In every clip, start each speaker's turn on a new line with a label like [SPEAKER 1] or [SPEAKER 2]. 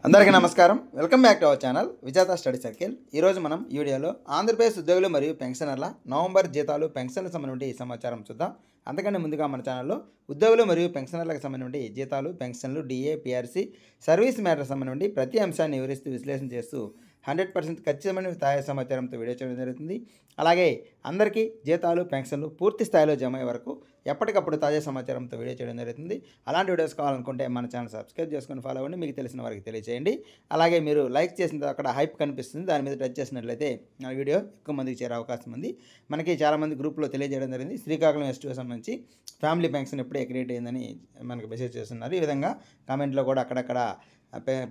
[SPEAKER 1] అందరికీ నమస్కారం. Welcome back to our channel విజేత స్టడీ సర్కిల్. ఈరోజు మనం ఈ వీడియోలో ఆంధ్రప్రదేశ్ ఉద్యోగులు మరియు పెన్షనర్ల నవంబర్ జీతాలు పెన్షన్లకు సంబంధించి సమాచారం చూద్దాం. అంతకంటే ముందుగా మన ఛానల్లో ఉద్యోగులు మరియు పెన్షనర్లకు సంబంధించి జీతాలు, పెన్షన్లు, డిఏ, పిఆర్సీ, సర్వీస్ మ్యాటర్ సంబంధించి ప్రతి అంశాన్ని వివరిస్తూ విశ్లేషణ చేస్తూ 100% ఖచ్చితమైన తాజా సమాచారంతో వీడియో చేయడం జరుగుతుంది. అలాగే అందరికీ జీతాలు, పెన్షన్లు పూర్తి స్థాయిలో జమ అయ్యే వరకు ఎప్పటికప్పుడు తాజా సమాచారంతో వీడియో చేయడం జరుగుతుంది. అలాంటి వీడియోస్ కావాలనుకుంటే మన ఛానల్ సబ్స్క్రైబ్ చేసుకొని ఫాలో అవ్వండి. మీకు తెలిసిన వారికి తెలియజేయండి. అలాగే మీరు లైక్ చేసిన తర్వాత అక్కడ హైప్ కనిపిస్తుంది, దాని మీద టచ్ చేసినట్లయితే నా వీడియో ఎక్కువ మందికి చేరే అవకాశం ఉంది. మనకి చాలామంది గ్రూప్లో తెలియజేయడం జరిగింది. శ్రీకాకుళం ఎస్టీఓ సంబంధించి ఫ్యామిలీ పెన్షన్ ఎప్పుడే క్రియేట్ అయిందని మనకు మెసేజ్ చేస్తున్నారు. ఈ విధంగా కామెంట్లో కూడా అక్కడక్కడ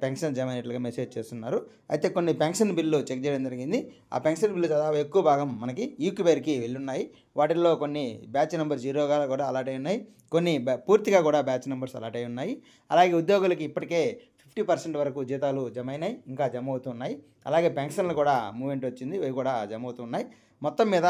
[SPEAKER 1] పెన్షన్ జమ అయినట్లుగా మెసేజ్ చేస్తున్నారు. అయితే కొన్ని పెన్షన్ బిల్లు చెక్ చేయడం జరిగింది. ఆ పెన్షన్ బిల్లు చాలా ఎక్కువ భాగం మనకి ఈక్యుబేర్కి వెళ్ళున్నాయి. వాటిల్లో కొన్ని బ్యాచ్ నెంబర్ 0గా కూడా అలాట్ అయి ఉన్నాయి, కొన్ని పూర్తిగా కూడా బ్యాచ్ నెంబర్స్ అలాట్ అయి ఉన్నాయి. అలాగే ఉద్యోగులకి ఇప్పటికే 50% వరకు జీతాలు జమ అయినాయి, ఇంకా జమ అవుతున్నాయి. అలాగే పెన్షన్లు కూడా మూవ్మెంట్ వచ్చింది, ఇవి కూడా జమ అవుతున్నాయి. మొత్తం మీద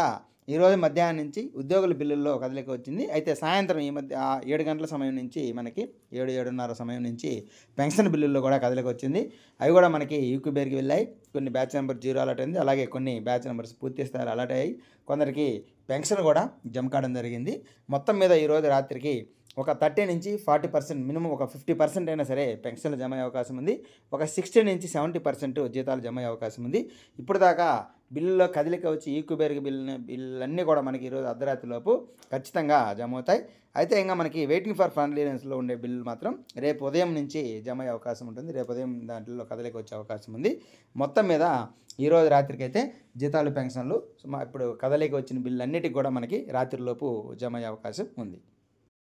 [SPEAKER 1] ఈరోజు మధ్యాహ్నం నుంచి ఉద్యోగుల బిల్లుల్లో కదలిక వచ్చింది. అయితే సాయంత్రం ఈ మధ్య 7 గంటల సమయం నుంచి మనకి 7-7:30 సమయం నుంచి పెన్షన్ బిల్లుల్లో కూడా కదలిక వచ్చింది. అవి కూడా మనకి ఈక్యుబేర్కి వెళ్ళాయి. కొన్ని బ్యాచ్ నెంబర్ 0 అలాట్ అయింది. అలాగే కొన్ని బ్యాచ్ నెంబర్స్ పూర్తి స్థాయిలో అలాట్ అయ్యాయి. కొందరికి పెన్షన్ కూడా జమ కావడం జరిగింది. మొత్తం మీద ఈరోజు రాత్రికి ఒక 30-40% మినిమం ఒక 50% అయినా సరే పెన్షన్లు జమ అయ్యే అవకాశం ఉంది. ఒక 60-70% జీతాలు జమ అయ్యే అవకాశం ఉంది. ఇప్పుడు దాకా బిల్లులో కదలిక వచ్చి ఈక్యుబేర్కి బిల్లన్నీ కూడా మనకి ఈరోజు అర్ధరాత్రిలోపు ఖచ్చితంగా జమ అవుతాయి. అయితే ఇంకా మనకి వెయిటింగ్ ఫర్ ఫండ్ క్లియరెన్స్లో ఉండే బిల్లు మాత్రం రేపు ఉదయం నుంచి జమ అయ్యే అవకాశం ఉంటుంది. రేపు ఉదయం దాంట్లో కదలిక వచ్చే అవకాశం ఉంది. మొత్తం మీద ఈరోజు రాత్రికి అయితే జీతాలు, పెన్షన్లు ఇప్పుడు కదలిక వచ్చిన బిల్లు అన్నిటికి కూడా మనకి రాత్రిలోపు జమ అయ్యే అవకాశం ఉంది.